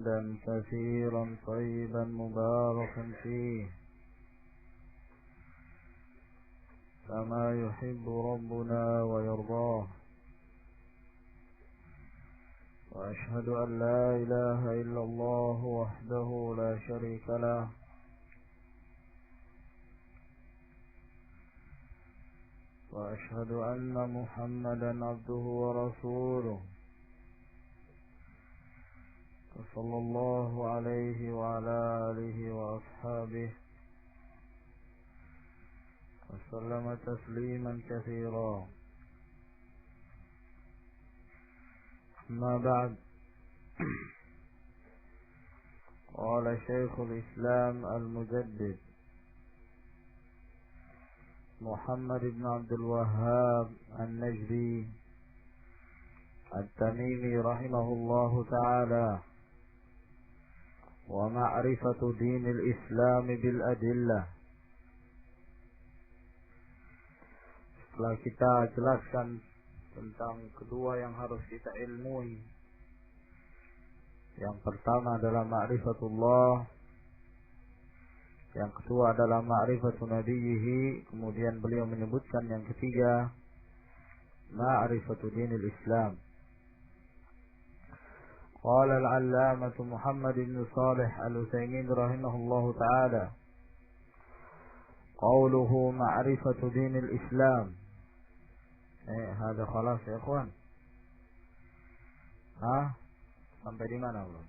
حمدا كثيرا طيبا مباركا فيه كما يحب ربنا ويرضاه. وأشهد أن لا إله إلا الله وحده لا شريك له وأشهد أن محمدا عبده ورسوله صلى الله عليه وعلى آله وأصحابه وسلم تسليما كثيرا. أما بعد، قال شيخ الإسلام المجدد محمد بن عبد الوهاب النجدي التميمي رحمه الله تعالى: ومعرفة دين الإسلام بالأدلة. Setelah kita jelaskan tentang kedua yang harus kita ilmui, yang pertama adalah ma'rifatullah, yang kedua adalah ma'rifatu nabiyhi, kemudian beliau menyebutkan yang ketiga ma'rifatu dinil Islam. Qala al-allamah Muhammad bin Shalih al-Utsaimin rahimahullahu ta'ala: qawluhu ma'rifatu dinil Islam. Hada khalas ya ikhwan. Sampai di mana belum?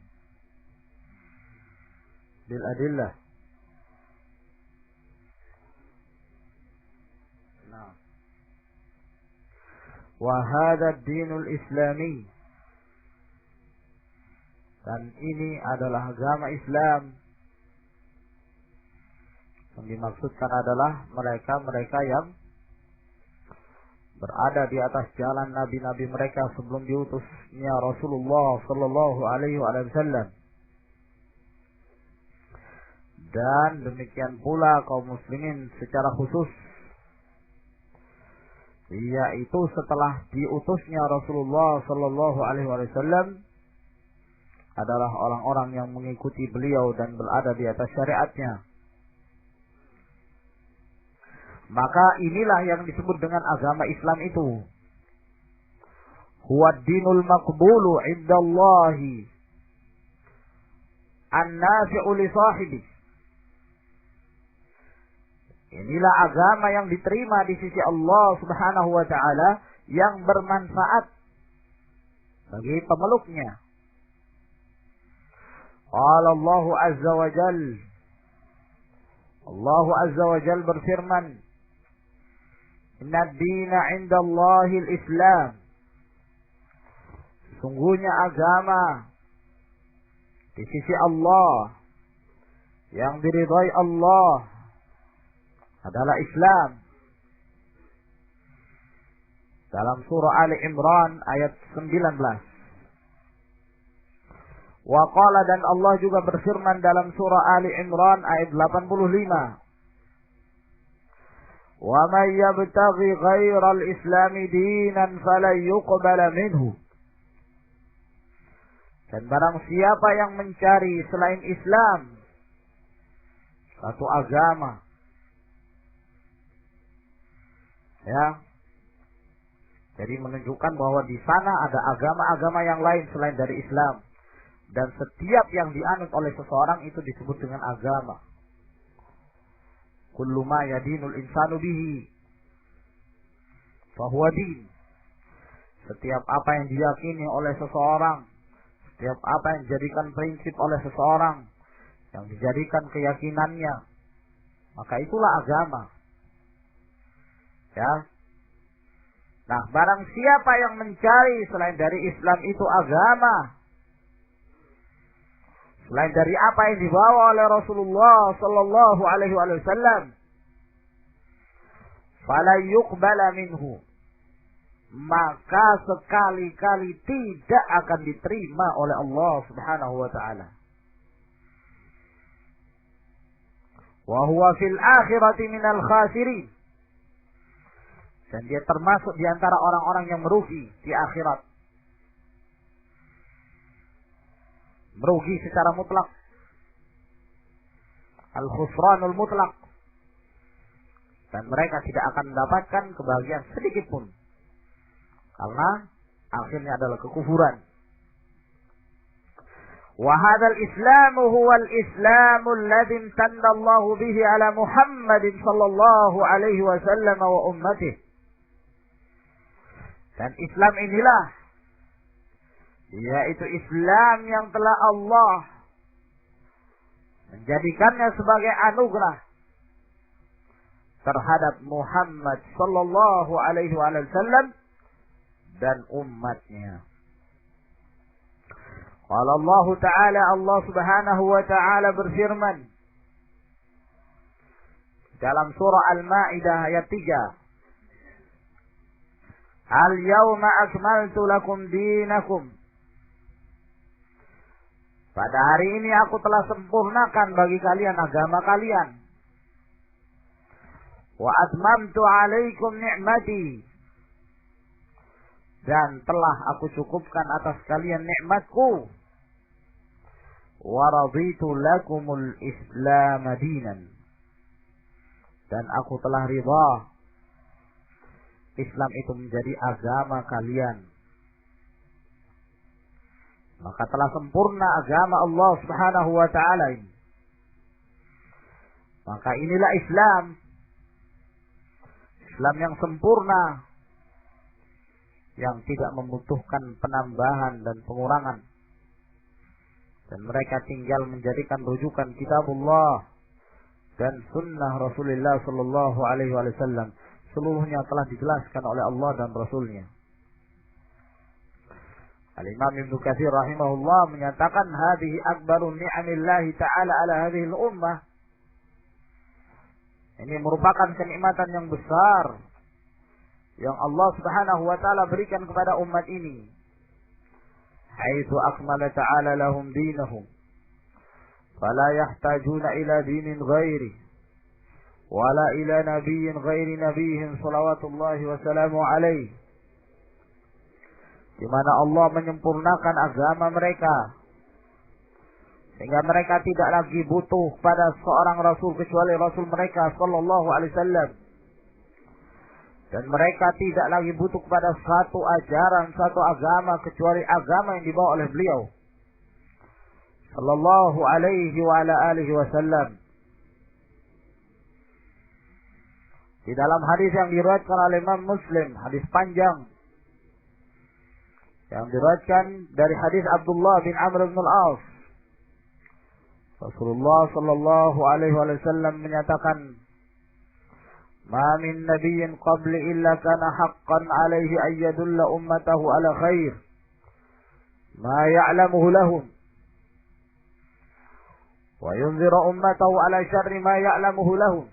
Bil adillah. Nah. Wa hadha ad-dinul islami. Dan ini adalah agama Islam. Yang dimaksudkan adalah mereka-mereka yang berada di atas jalan nabi-nabi mereka sebelum diutusnya Rasulullah sallallahu alaihi wasallam. Dan demikian pula kaum muslimin secara khusus, yaitu setelah diutusnya Rasulullah sallallahu alaihi wasallam adalah orang-orang yang mengikuti beliau dan berada di atas syariatnya. Maka inilah yang disebut dengan agama Islam itu. Huwa dinul maqbulu indallahi an-nafi'u li sahibi. Inilah agama yang diterima di sisi Allah Subhanahu wa taala, yang bermanfaat bagi pemeluknya. Qala Allah azza wa jalla, Allah azza wa jalla berfirman: Inna ad-dina 'inda Allahi al-Islam. Sungguhnya agama di sisi Allah yang diridhai Allah adalah Islam. Dalam surah Ali Imran ayat 19. Wa qala, dan Allah juga berfirman dalam surah Ali Imran ayat 85. Wa man yabtaghi ghairal islami dinan falan yuqbala minhu. Dan barang siapa yang mencari selain Islam satu agama, ya, jadi menunjukkan bahwa di sana ada agama-agama yang lain selain dari Islam. Dan setiap yang dianut oleh seseorang itu disebut dengan agama. Kullu ma yadinul insanu bihi fahuwa din. Setiap apa yang diyakini oleh seseorang, setiap apa yang dijadikan prinsip oleh seseorang, yang dijadikan keyakinannya, maka itulah agama. Ya. Nah, barang siapa yang mencari selain dari Islam itu agama, selain dari apa yang dibawa oleh Rasulullah sallallahu alaihi wasallam, fala yuqbala minhu, maka sekali-kali tidak akan diterima oleh Allah Subhanahu wa taala. Wa huwa fil akhirati minal khasirin. Dan dia termasuk di antara orang-orang yang merugi di akhirat. merugi secara mutlak. Al-khusranul mutlak. Dan mereka tidak akan mendapatkan kebahagiaan sedikit pun. Karena akhirnya adalah kekufuran. Wa hadzal islamu huwal islamu alladhi imtanna Allah bihi ala Muhammadin sallallahu alaihi wasallam wa ummatihi. Dan Islam inilah, yaitu Islam yang telah Allah menjadikannya sebagai anugerah terhadap Muhammad sallallahu alaihi wasallam dan umatnya. Qala Allah Ta'ala, Allah Subhanahu wa Ta'ala berfirman dalam surah Al-Maidah ayat 3. Al-yawma akmaltu lakum dinakum. Pada hari ini aku telah sempurnakan bagi kalian agama kalian. Wa atmamtu alaikum ni'mati. Dan telah aku cukupkan atas kalian nikmatku. Wa raditu lakumul Islam dinan. Dan aku telah ridha Islam itu menjadi agama kalian. Maka telah sempurna agama Allah Subhanahu wa Ta'ala ini. Maka inilah Islam. Islam yang sempurna, yang tidak membutuhkan penambahan dan pengurangan. Dan mereka tinggal menjadikan rujukan kitabullah dan sunnah Rasulullah sallallahu alaihi wasallam. Seluruhnya telah dijelaskan oleh Allah dan Rasulnya. Al-Imam Ibnu Katsir rahimahullah menyatakan hadhihi akbaru ni'amillahi ta'ala ala hadhihi al-ummah. Ini merupakan kenikmatan yang besar yang Allah Subhanahu wa Ta'ala berikan kepada umat ini. Haitsu akmala ta'ala lahum dinahum fala yahtajuna ila dinin ghairi wala ila nabiyyin ghairi nabiyyin salawatullahi wa salamu alaihi. Di mana Allah menyempurnakan agama mereka sehingga mereka tidak lagi butuh pada seorang rasul kecuali rasul mereka sallallahu alaihi wasallam. Dan mereka tidak lagi butuh kepada satu ajaran, satu agama kecuali agama yang dibawa oleh beliau sallallahu alaihi wa ala alihi wasallam. Di dalam hadis yang diriwayatkan oleh Imam Muslim, hadis panjang yang diriwayatkan dari hadis Abdullah bin Amr bin Al-As, Rasulullah sallallahu alaihi wasallam menyatakan, "Ma min nabiyyin qabli illa kana haqqan alaihi an yadulla ummatahu ala khair ma ya'lamuhu lahum wa yunzira ummatahu ala syarri ma ya'lamuhu lahum."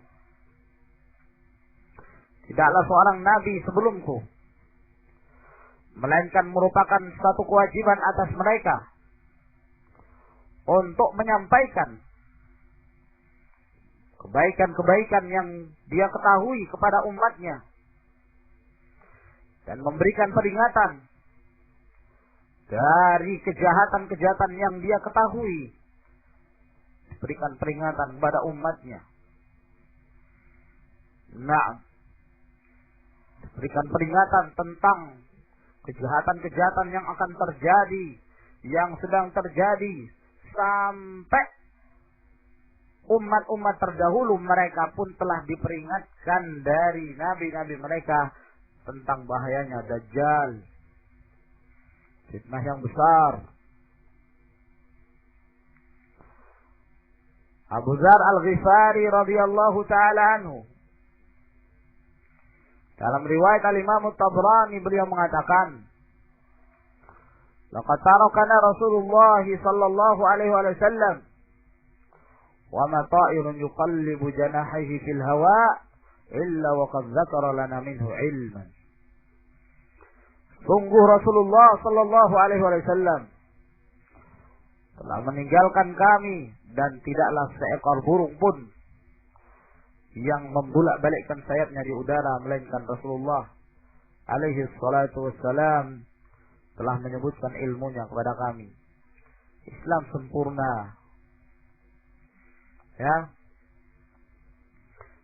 Tidaklah seorang nabi sebelumku melainkan merupakan satu kewajiban atas mereka untuk menyampaikan kebaikan-kebaikan yang dia ketahui kepada umatnya dan memberikan peringatan dari kejahatan-kejahatan yang dia ketahui, berikan peringatan kepada umatnya. Berikan peringatan tentang kejahatan-kejahatan yang akan terjadi, yang sedang terjadi, sampai umat-umat terdahulu mereka pun telah diperingatkan dari nabi-nabi mereka tentang bahayanya Dajjal, fitnah yang besar. Abu Dzar Al-Ghifari radhiyallahu ta'ala anhu, dalam riwayat Al-Imam At-Tabrani beliau mengatakan, "Laqad tarakana Rasulullah sallallahu alaihi wasallam wa ma ta'irun yuqallibu janahihi fil hawa illa wa qad dzakara lana minhu ilman." Sungguh Rasulullah sallallahu alaihi wasallam telah meninggalkan kami dan tidaklah seekor burung pun yang membulak-balikkan sayapnya di udara, melainkan Rasulullah alaihi salatu wassalam telah menyebutkan ilmunya kepada kami. Islam sempurna. Ya.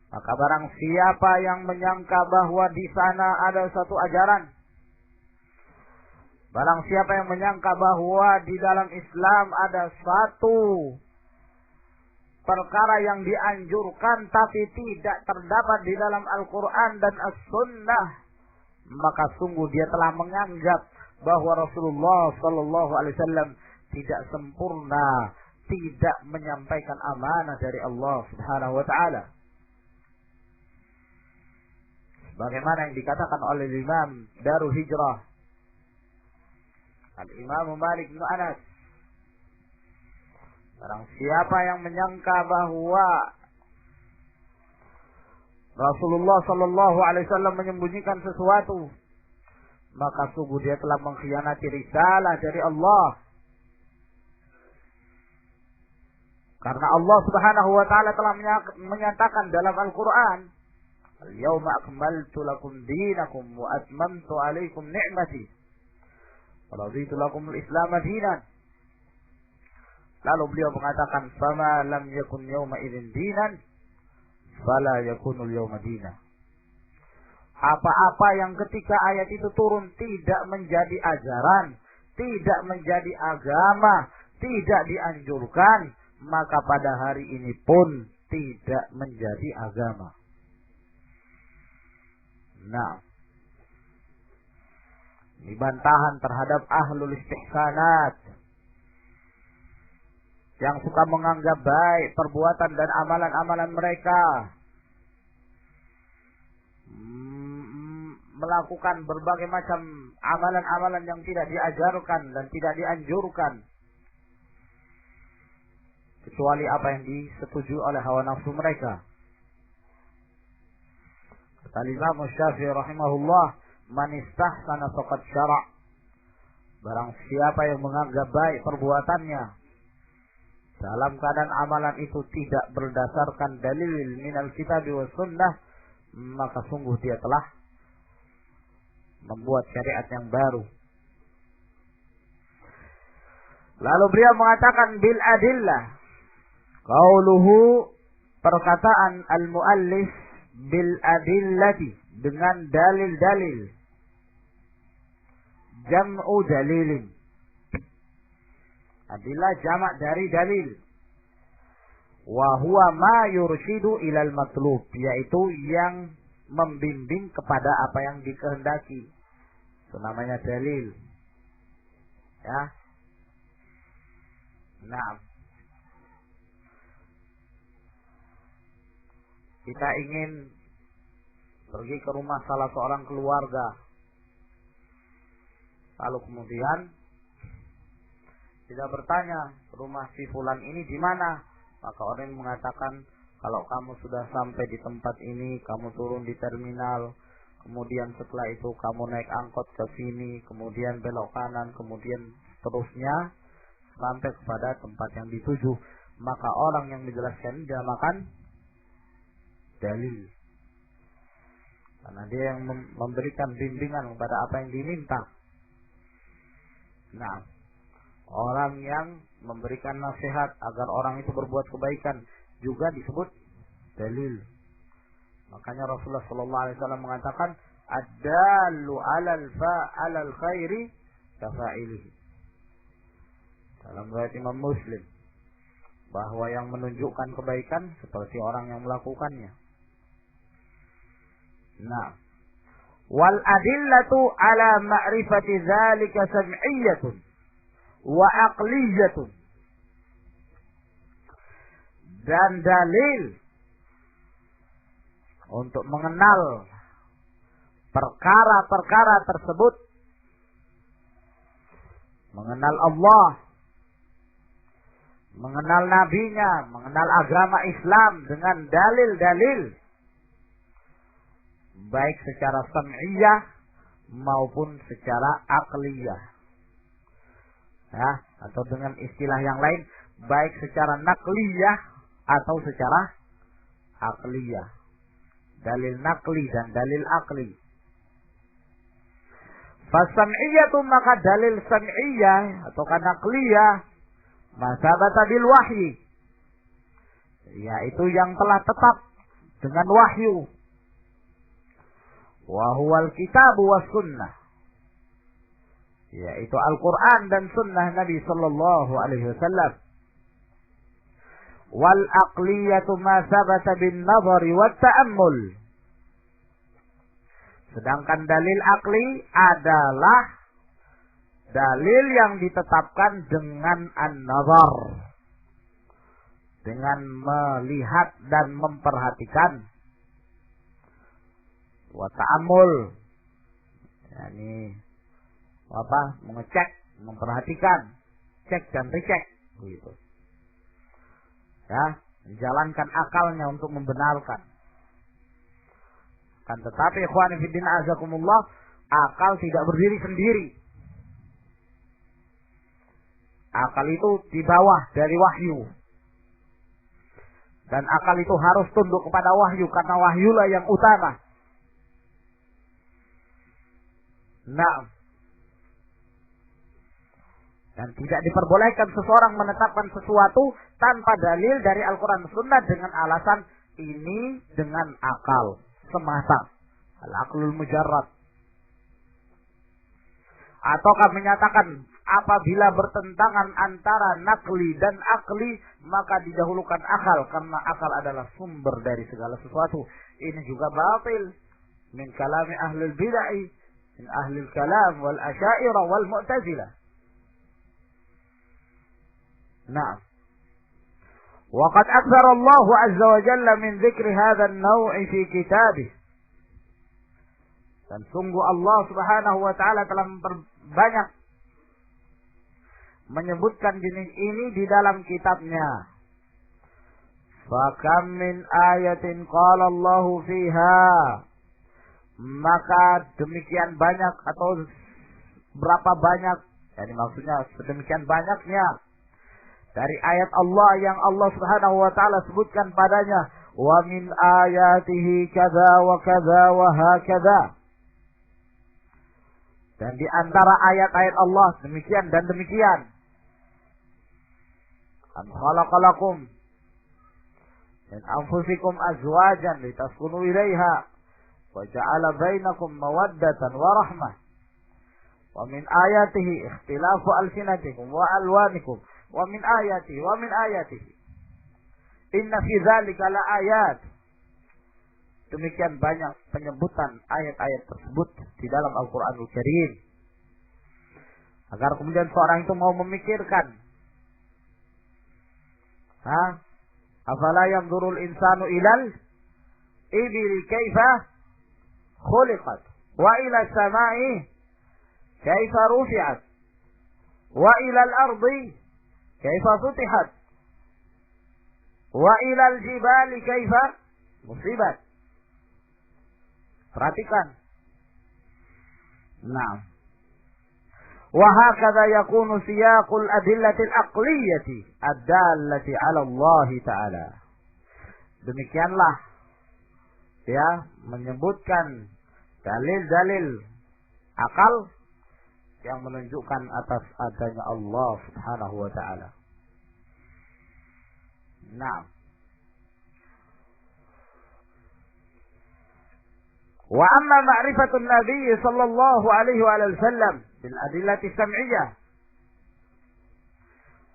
Maka barang siapa yang menyangka bahwa di sana ada satu ajaran, barang siapa yang menyangka bahwa di dalam Islam ada satu perkara yang dianjurkan tapi tidak terdapat di dalam Al-Quran dan As-Sunnah, maka sungguh dia telah menganggap bahwa Rasulullah Sallallahu Alaihi Wasallam tidak sempurna, tidak menyampaikan amanah dari Allah Subhanahu Wa Taala. Bagaimana yang dikatakan oleh Imam Darul Hijrah Al-Imam Malik bin Anas, barang siapa yang menyangka bahwa Rasulullah Sallallahu Alaihi Wasallam menyembunyikan sesuatu, maka sungguh dia telah mengkhianati risalah dari Allah. Karena Allah Subhanahu Wa Taala telah menyatakan dalam Al-Quran, Al-yawma akmaltu lakum dinakum wa atmamtu alaikum ni'mati wa raditu lakum al-Islam dinan. Lalu beliau mengatakan, fama lam yakun yawma idzin dinan fala yakunul yawma dinan. Apa-apa yang ketika ayat itu turun tidak menjadi ajaran, tidak menjadi agama, tidak dianjurkan, maka pada hari ini pun tidak menjadi agama. Nah, ini bantahan terhadap ahlul istihsanat yang suka menganggap baik perbuatan dan amalan-amalan mereka, melakukan berbagai macam amalan-amalan yang tidak diajarkan dan tidak dianjurkan, kecuali apa yang disetujui oleh hawa nafsu mereka. Kata Imam Syafi'i rahimahullah, man istahsana faqad syara'. Barang siapa yang menganggap baik perbuatannya dalam keadaan amalan itu tidak berdasarkan dalil minal kitab wa sunnah, maka sungguh dia telah membuat syariat yang baru. Lalu beliau mengatakan bil adillah. Qauluhu, perkataan al-muallif, bil adillati, dengan dalil-dalil. Jam'u dalilin. Adillah jamak dari dalil. Wa huwa ma yurshidu ilal matlub, yaitu yang membimbing kepada apa yang dikehendaki. Itu namanya dalil. Ya. Nah, kita ingin pergi ke rumah salah seorang keluarga, lalu kemudian kita bertanya, rumah si fulan ini di mana? Maka orang mengatakan, kalau kamu sudah sampai di tempat ini, kamu turun di terminal, kemudian setelah itu kamu naik angkot ke sini, kemudian belok kanan, kemudian seterusnya sampai kepada tempat yang dituju. Maka orang yang menjelaskan ini dinamakan dalil, karena dia yang memberikan bimbingan kepada apa yang diminta. Nah, orang yang memberikan nasihat agar orang itu berbuat kebaikan juga disebut dalil. Makanya Rasulullah sallallahu alaihi wasallam mengatakan, ad-dallu 'alal khairi kafa'ilihi. Dalam riwayat Imam Muslim, bahwa yang menunjukkan kebaikan seperti orang yang melakukannya. Nah, wal adillatu 'ala ma'rifati dzalika sam'iyyatun wa aqliyatun. Dan dalil untuk mengenal perkara-perkara tersebut, mengenal Allah, mengenal nabinya, mengenal agama Islam dengan dalil-dalil, baik secara sam'iyah maupun secara aqliyah. Ya, atau dengan istilah yang lain, baik secara naqliyah atau secara aqliyah. Dalil naqli dan dalil aqli. Fasam'iyatu, maka dalil sam'iyah atau naqliyah, ma sabata bil wahyi, yaitu yang telah tetap dengan wahyu. Wa huwal kitabu was sunnah, yaitu Al-Quran dan sunnah Nabi sallallahu alaihi wasallam. Wal aqliyatu ma sabata bin nazari wat ta'ammul. Sedangkan dalil akli adalah dalil yang ditetapkan dengan an-nazar, dengan melihat dan memperhatikan. Wa ta'ammul, yakni mengecek, memperhatikan, cek dan dicek, begitu. Ya, menjalankan akalnya untuk membenarkan. Kan tetapi ikhwani fiddin azakumullah, akal tidak berdiri sendiri. Akal itu di bawah dari wahyu. Dan akal itu harus tunduk kepada wahyu, karena wahyulah yang utama. Nah, dan tidak diperbolehkan seseorang menetapkan sesuatu tanpa dalil dari Al-Quran dan Sunnah dengan alasan ini dengan akal semata, al-aqlul mujarrad. Ataukah menyatakan apabila bertentangan antara nakli dan akli, maka didahulukan akal, karena akal adalah sumber dari segala sesuatu. Ini juga batil min kalami ahlul bid'ah, min ahlil kalam wal asyairah wal mu'tazilah. Nah, waqad aktsara Allah azza wa jalla min dzikri hadzal naw' fi kitabih. Dan sungguh Allah Subhanahu wa taala telah memperbanyak menyebutkan jenis ini di dalam kitabnya. Fakam min ayatin qala Allah fiha. Maka demikian banyak atau berapa banyak, jadi maksudnya sedemikian banyaknya dari ayat Allah yang Allah Subhanahu wa taala sebutkan padanya, wa min ayatihi kadza wa kadza wa hakadza. Dan di antara ayat-ayat Allah demikian dan demikian. An khalaqalakum min anfusikum azwajan litaskunu ilaiha wa ja'ala bainakum mawaddatan wa rahmah. Wa min ayatihi ikhtilafu alsinatikum wa alwanikum. Wa min ayatihi inna fi dzalika la ayat. Demikian banyak penyebutan ayat-ayat tersebut di dalam Al-Qur'anul Karim, agar kemudian seorang itu mau memikirkan, afala yanzurul insanu ilal ibili kaifa khuliqat wa ila samai kaifa rufi'at wa ila al-ardi kaifa sutihat wa ila al-jibali kaifa musibat. Perhatikan. Nah, wa hakadha yakunu siyaqul adillatil aqliyati ad-dallati 'ala Allah Ta'ala. Demikianlah ya menyebutkan dalil-dalil akal yang menunjukkan atas adanya Allah Subhanahu wa taala. Nah, wa amma ma'rifatun Nabi sallallahu alaihi wa sallam bil adillati sam'iyah.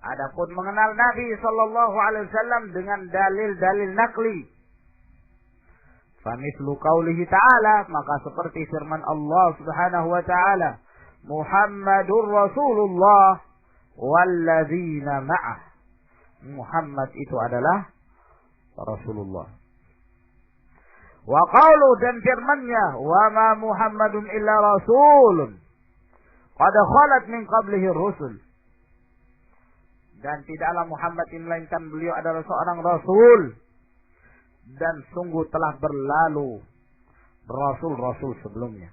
Adapun mengenal Nabi sallallahu alaihi wasallam dengan dalil-dalil nakli. Fa mithlu qaulihi ta'ala, maka seperti firman Allah Subhanahu wa ta'ala, Muhammadur Rasulullah walladzina ma'ah. Muhammad itu adalah Rasulullah. Wa qaulu, dan firman-Nya, wa ma Muhammadun illa rasulun qad khalat min qablihi rusul. Dan tidaklah Muhammad ini melainkan beliau adalah seorang rasul, dan sungguh telah berlalu rasul-rasul sebelumnya.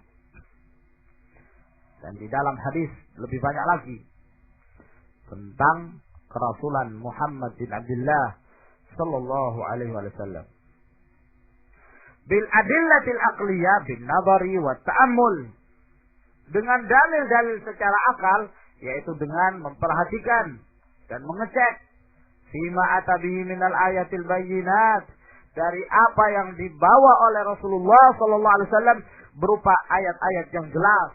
Dan di dalam hadis lebih banyak lagi tentang kerasulan Muhammad bin Abdullah sallallahu alaihi wasallam. Bil adillatil aqliyah bin nadari wa ta'ammul, dengan dalil-dalil secara akal, yaitu dengan memperhatikan dan mengecek fima atabihi minal ayatil bayyinat, dari apa yang dibawa oleh Rasulullah sallallahu alaihi wasallam berupa ayat-ayat yang jelas.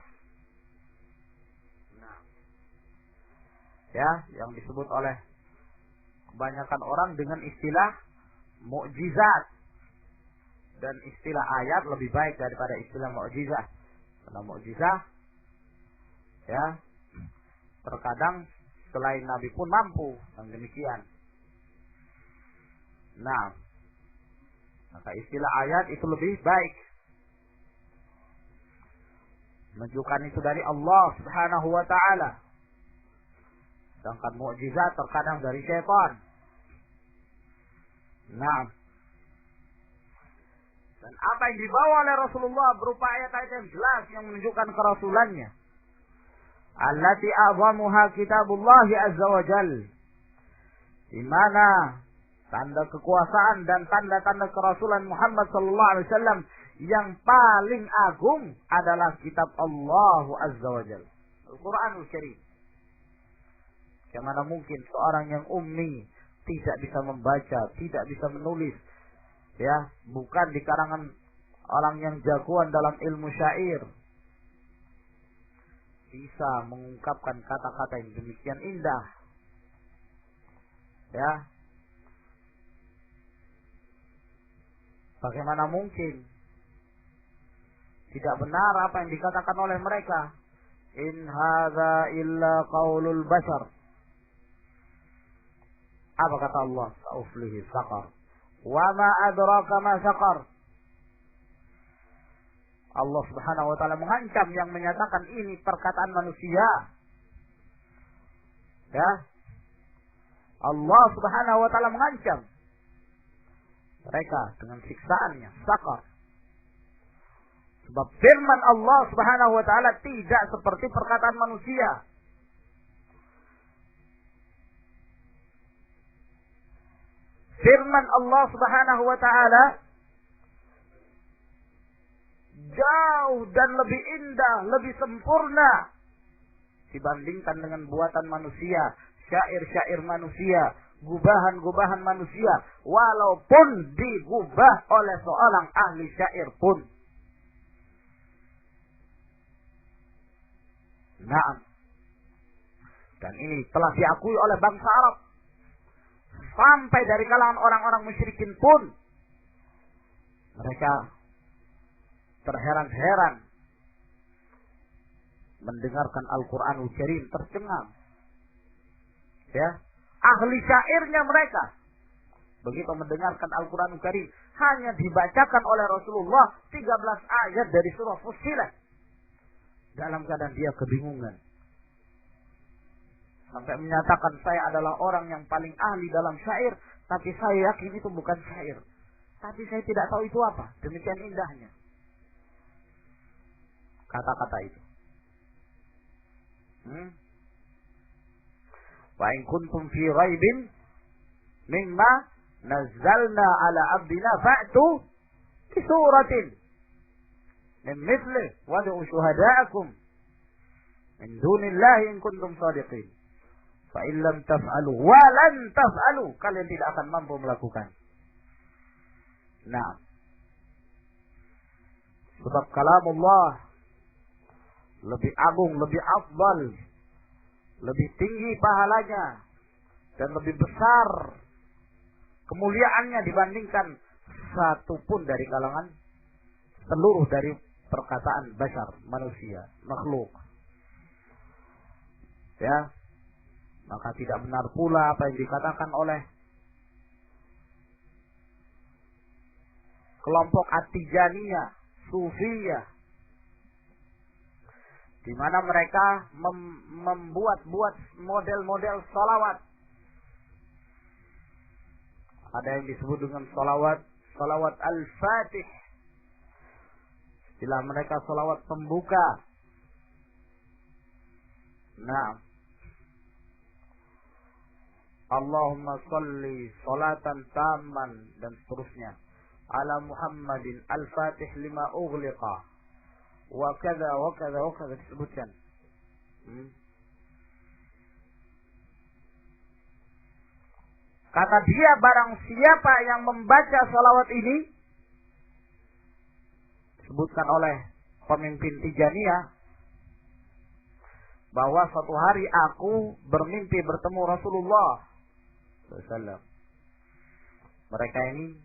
Nah, ya, yang disebut oleh kebanyakan orang dengan istilah mukjizat, dan istilah ayat lebih baik daripada istilah mukjizat. Karena mukjizat, ya, terkadang selain Nabi pun mampu yang demikian. Nah, maka istilah ayat itu lebih baik, menunjukkan itu dari Allah Subhanahu wa ta'ala. Sedangkan mukjizat terkadang dari syaitan. Nah, dan apa yang dibawa oleh Rasulullah berupa ayat-ayat yang jelas yang menunjukkan kerasulannya. Allati a'zamuha kitabullah azza wa jal, di mana tanda kekuasaan dan tanda-tanda kerasulan Muhammad sallallahu alaihi wasallam yang paling agung adalah kitab Allah azza wa jal, Al-Quranul Karim. Bagaimana mungkin seorang yang ummi, tidak bisa membaca, tidak bisa menulis, ya, bukan di kalangan orang yang jagoan dalam ilmu syair, bisa mengungkapkan kata-kata yang demikian indah, ya. Bagaimana mungkin tidak benar apa yang dikatakan oleh mereka? In hadza illa qaulul bashar. Apa kata Allah? Sa'uflihi saqar. Wa ma adraka ma saqar. Allah Subhanahu wa ta'ala mengancam yang menyatakan ini perkataan manusia. Ya. Allah Subhanahu wa ta'ala mengancam mereka dengan siksaannya, saqar. Sebab firman Allah Subhanahu wa ta'ala tidak seperti perkataan manusia. Firman Allah Subhanahu wa ta'ala jauh dan lebih indah, lebih sempurna dibandingkan dengan buatan manusia, syair-syair manusia, gubahan-gubahan manusia, walaupun digubah oleh seorang ahli syair pun. Nah, dan ini telah diakui oleh bangsa Arab, sampai dari kalangan orang-orang musyrikin pun mereka terheran-heran mendengarkan Al-Quranul Karim, tercengang. Ya, ahli syairnya mereka begitu mendengarkan Al-Quranul Karim, hanya dibacakan oleh Rasulullah 13 ayat dari surah Fussilat, dalam keadaan dia kebingungan, sampai menyatakan saya adalah orang yang paling ahli dalam syair, tapi saya yakin itu bukan syair, tapi saya tidak tahu itu apa. Demikian indahnya kata-kata itu. Wa in kuntum fi ghaibin mimma nazzalna ala abdina fa'tu bi suratin min mithli wad'u syuhada'akum min dunillahi in kuntum shadiqin. Fa in lam taf'alu wa lan taf'alu, kalian tidak akan mampu melakukan. Nah, sebab kalamullah lebih agung, lebih afdal, lebih tinggi pahalanya, dan lebih besar kemuliaannya dibandingkan satu pun dari kalangan seluruh dari perkataan bashar, manusia, makhluk. Ya, maka tidak benar pula apa yang dikatakan oleh kelompok At-Tijaniyah, Sufiyah, di mana mereka membuat model-model salawat. Ada yang disebut dengan salawat Al-Fatih. Istilah mereka salawat pembuka. Nah, Allahumma salli salatan tamman, dan seterusnya, ala Muhammadin al-Fatih lima ughliqa wa kadza wa kadza wa kadza, disebutkan. Kata dia, barang siapa yang membaca salawat ini, disebutkan oleh pemimpin Tijaniyah, bahwa suatu hari aku bermimpi bertemu Rasulullah SAW. Mereka ini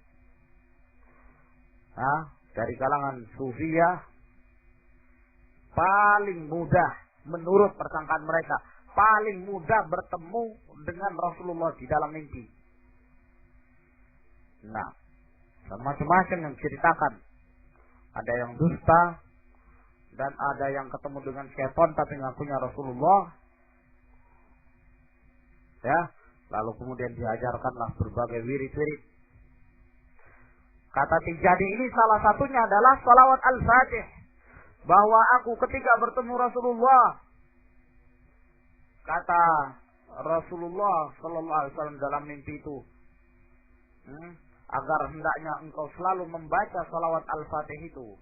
dari kalangan Sufiyah, paling mudah menurut persangkaan mereka, paling mudah bertemu dengan Rasulullah di dalam mimpi. Nah, macam-macam yang ceritakan. Ada yang dusta dan ada yang ketemu dengan syaitan tapi ngakunya Rasulullah. Ya, lalu kemudian diajarkanlah berbagai wirid-wirid. Kata Tijani ini salah satunya adalah salawat al-fatih. Bahwa aku ketika bertemu Rasulullah, kata Rasulullah sallallahu alaihi wasallam dalam mimpi itu, agar hendaknya engkau selalu membaca salawat al-fatih itu.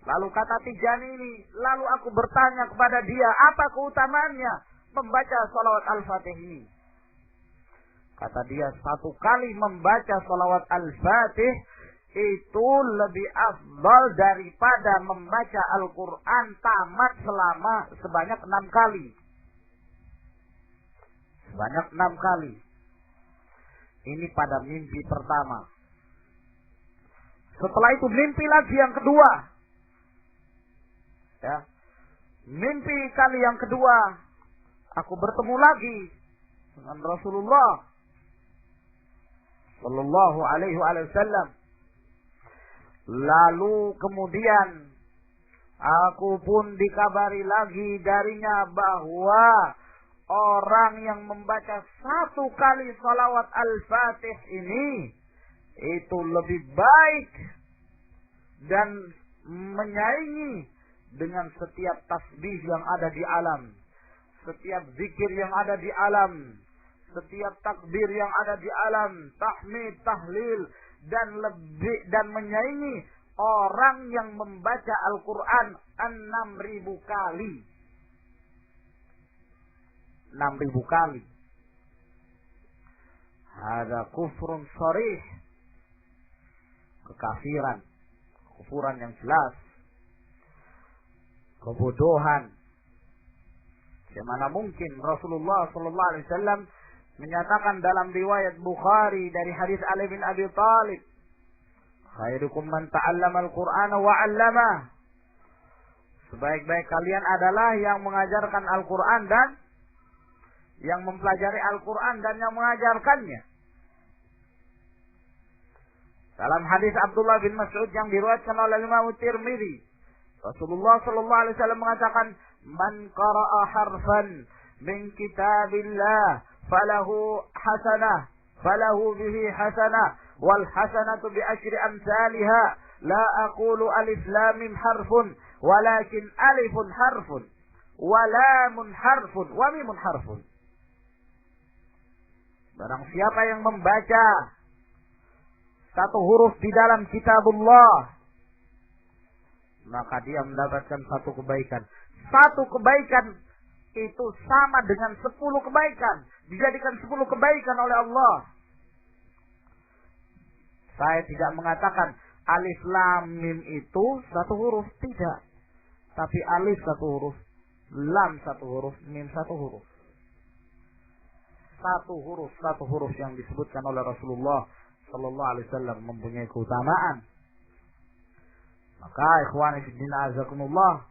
Lalu kata Tijani ini, lalu aku bertanya kepada dia, apa keutamaannya membaca salawat al-fatih ini? Kata dia, satu kali membaca salawat al-fatih itu lebih afdal daripada membaca Al-Quran tamat sebanyak 6 kali. Sebanyak 6 kali. Ini pada mimpi pertama. Setelah itu mimpi lagi yang kedua. Ya. Mimpi kali yang kedua, aku bertemu lagi dengan Rasulullah sallallahu alaihi wasallam. Lalu kemudian aku pun dikabari lagi darinya bahwa orang yang membaca satu kali salawat al-fatih ini itu lebih baik dan menyaingi dengan setiap tasbih yang ada di alam, setiap zikir yang ada di alam, setiap takbir yang ada di alam, tahmid, tahlil, dan menyaingi orang yang membaca Al-Quran 6.000 kali. 6.000 kali. Ada kufrun sharih. Kekafiran. Kufuran yang jelas. Kebodohan. Bagaimana mungkin Rasulullah sallallahu alaihi wasallam menyatakan dalam riwayat Bukhari dari hadis Ali bin Abi Thalib, khairukum man ta'allama al-Qur'ana wa 'allamah. Sebaik-baik kalian adalah yang mengajarkan Al-Qur'an dan yang mempelajari Al-Qur'an dan yang mengajarkannya. Dalam hadis Abdullah bin Mas'ud yang diriwayatkan oleh Imam Tirmidzi, Rasulullah sallallahu alaihi wasallam mengatakan, "Man qara'a harfan min kitabillah falahu hasanah, falahu bihi hasanah, wal hasanatu bi asyri amsalha, la aqulu alif lam mim harfun, walakin alifun harfun, wa lamun harfun, wa mimun harfun." Barang siapa yang membaca satu huruf di dalam kitabullah, maka dia mendapatkan satu kebaikan. Satu kebaikan itu sama dengan 10 kebaikan. Dijadikan 10 kebaikan oleh Allah. Saya tidak mengatakan alif lam mim itu satu huruf. Tidak. Tapi alif satu huruf, lam satu huruf, mim satu huruf. Satu huruf yang disebutkan oleh Rasulullah sallallahu alaihi wasallam mempunyai keutamaan. Maka ikhwan fillah azakumullah,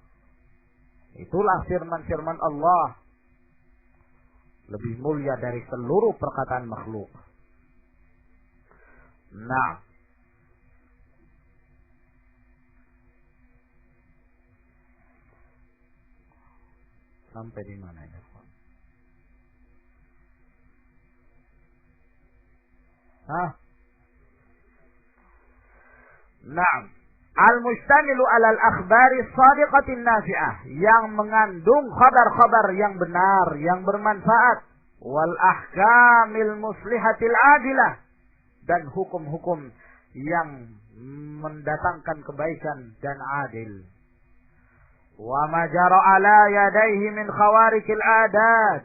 itulah firman-firman Allah lebih mulia dari seluruh perkataan makhluk. Nah, sampai di mana ya? Nah, al-mustamilu alal akhbari sadiqatin nafi'ah, yang mengandung khabar-khabar yang benar, yang bermanfaat, wal ahkamil muslihatil adilah, dan hukum-hukum yang mendatangkan kebaikan dan adil. Wa ma jara ala yadayhi min khawarikil adat,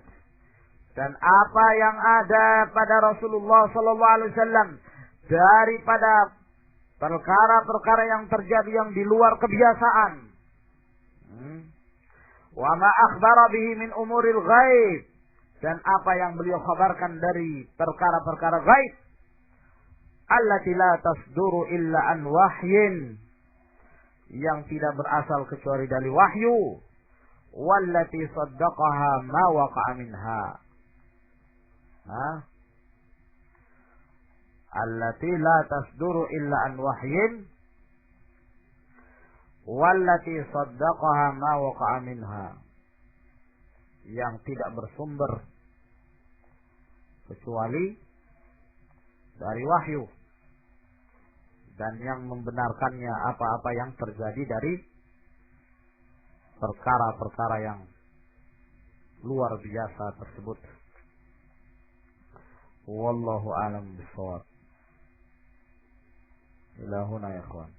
dan apa yang ada pada Rasulullah sallallahu alaihi wasallam daripada perkara-perkara yang terjadi yang di luar kebiasaan. Wa ma akhbara bihi min umuril ghaib, dan apa yang beliau kabarkan dari perkara-perkara gaib. Allati la tasduru illa an wahyin, yang tidak berasal kecuali dari wahyu. Wallati saddaqaha ma waqa'a minha. Allati la tasduru illa an wahyin wallati saddaqaha ma waqa'a minha, yang tidak bersumber kecuali dari wahyu, dan yang membenarkannya apa-apa yang terjadi dari perkara-perkara yang luar biasa tersebut. Wallahu a'lam bishawab. Ila huna ya ikhwan.